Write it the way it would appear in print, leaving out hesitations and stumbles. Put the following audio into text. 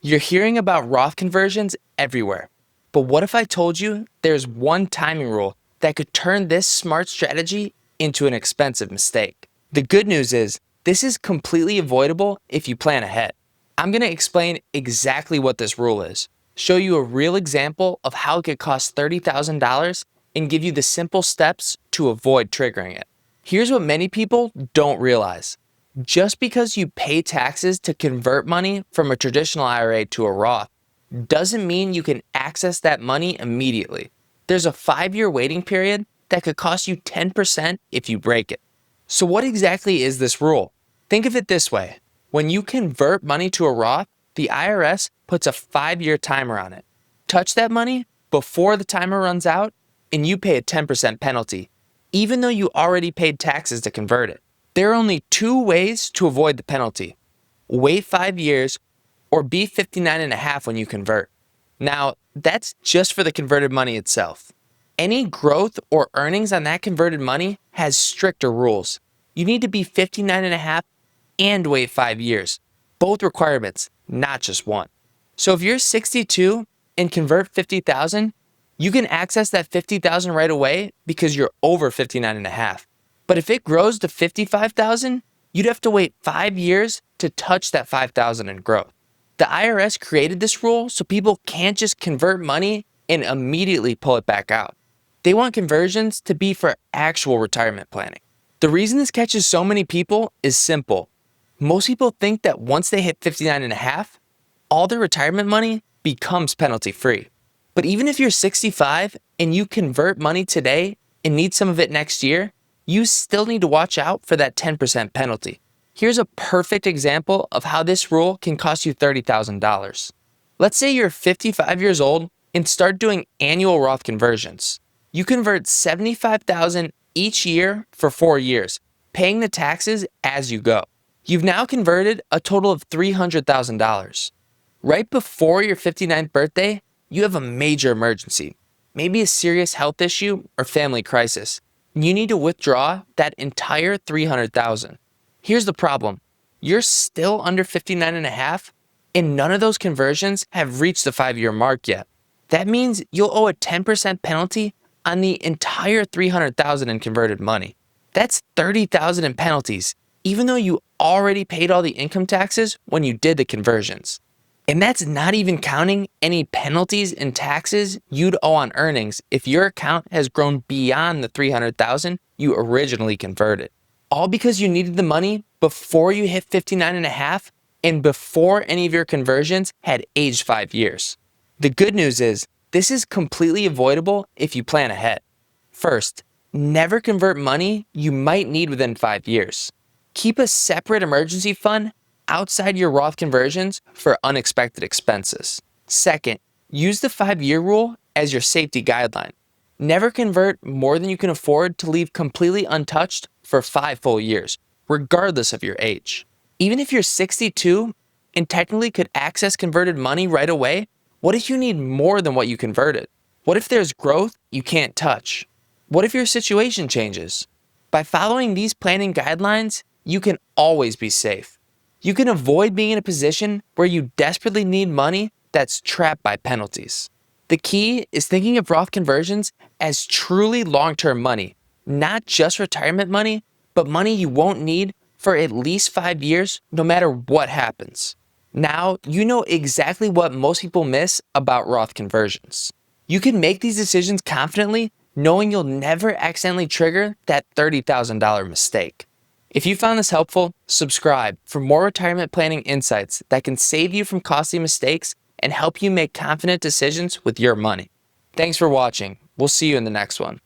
You're hearing about Roth conversions everywhere. But what if I told you there's one timing rule that could turn this smart strategy into an expensive mistake? The good news is this is completely avoidable if you plan ahead. I'm going to explain exactly what this rule is, show you a real example of how it could cost $30,000, and give you the simple steps to avoid triggering it. Here's what many people don't realize. Just because you pay taxes to convert money from a traditional IRA to a Roth doesn't mean you can access that money immediately. There's a 5-year waiting period that could cost you 10% if you break it. So what exactly is this rule? Think of it this way. When you convert money to a Roth, the IRS puts a 5-year timer on it. Touch that money before the timer runs out, and you pay a 10% penalty, even though you already paid taxes to convert it. There are only 2 ways to avoid the penalty. Wait 5 years or be 59.5 when you convert. Now, that's just for the converted money itself. Any growth or earnings on that converted money has stricter rules. You need to be 59.5 and wait 5 years. Both requirements, not just one. So if you're 62 and convert 50,000, you can access that 50,000 right away because you're over 59.5. But if it grows to 55,000, you'd have to wait 5 years to touch that 5,000 in growth. The IRS created this rule so people can't just convert money and immediately pull it back out. They want conversions to be for actual retirement planning. The reason this catches so many people is simple. Most people think that once they hit 59.5, all their retirement money becomes penalty free. But even if you're 65 and you convert money today and need some of it next year, you still need to watch out for that 10% penalty. Here's a perfect example of how this rule can cost you $30,000. Let's say you're 55 years old and start doing annual Roth conversions. You convert $75,000 each year for 4 years, paying the taxes as you go. You've now converted a total of $300,000. Right before your 59th birthday, you have a major emergency, maybe a serious health issue or family crisis. You need to withdraw that entire $300,000. Here's the problem. You're still under 59.5 and none of those conversions have reached the 5-year mark yet. That means you'll owe a 10% penalty on the entire $300,000 in converted money. That's $30,000 in penalties, even though you already paid all the income taxes when you did the conversions. And that's not even counting any penalties and taxes you'd owe on earnings if your account has grown beyond the $300,000 you originally converted. All because you needed the money before you hit 59.5 and before any of your conversions had aged 5 years. The good news is this is completely avoidable if you plan ahead. First, never convert money you might need within 5 years. Keep a separate emergency fund outside your Roth conversions for unexpected expenses. Second, use the 5-year rule as your safety guideline. Never convert more than you can afford to leave completely untouched for 5 full years, regardless of your age. Even if you're 62 and technically could access converted money right away, what if you need more than what you converted? What if there's growth you can't touch? What if your situation changes? By following these planning guidelines, you can always be safe. You can avoid being in a position where you desperately need money that's trapped by penalties. The key is thinking of Roth conversions as truly long-term money, not just retirement money, but money you won't need for at least 5 years, no matter what happens. Now, you know exactly what most people miss about Roth conversions. You can make these decisions confidently, knowing you'll never accidentally trigger that $30,000 mistake. If you found this helpful, subscribe for more retirement planning insights that can save you from costly mistakes and help you make confident decisions with your money. Thanks for watching. We'll see you in the next one.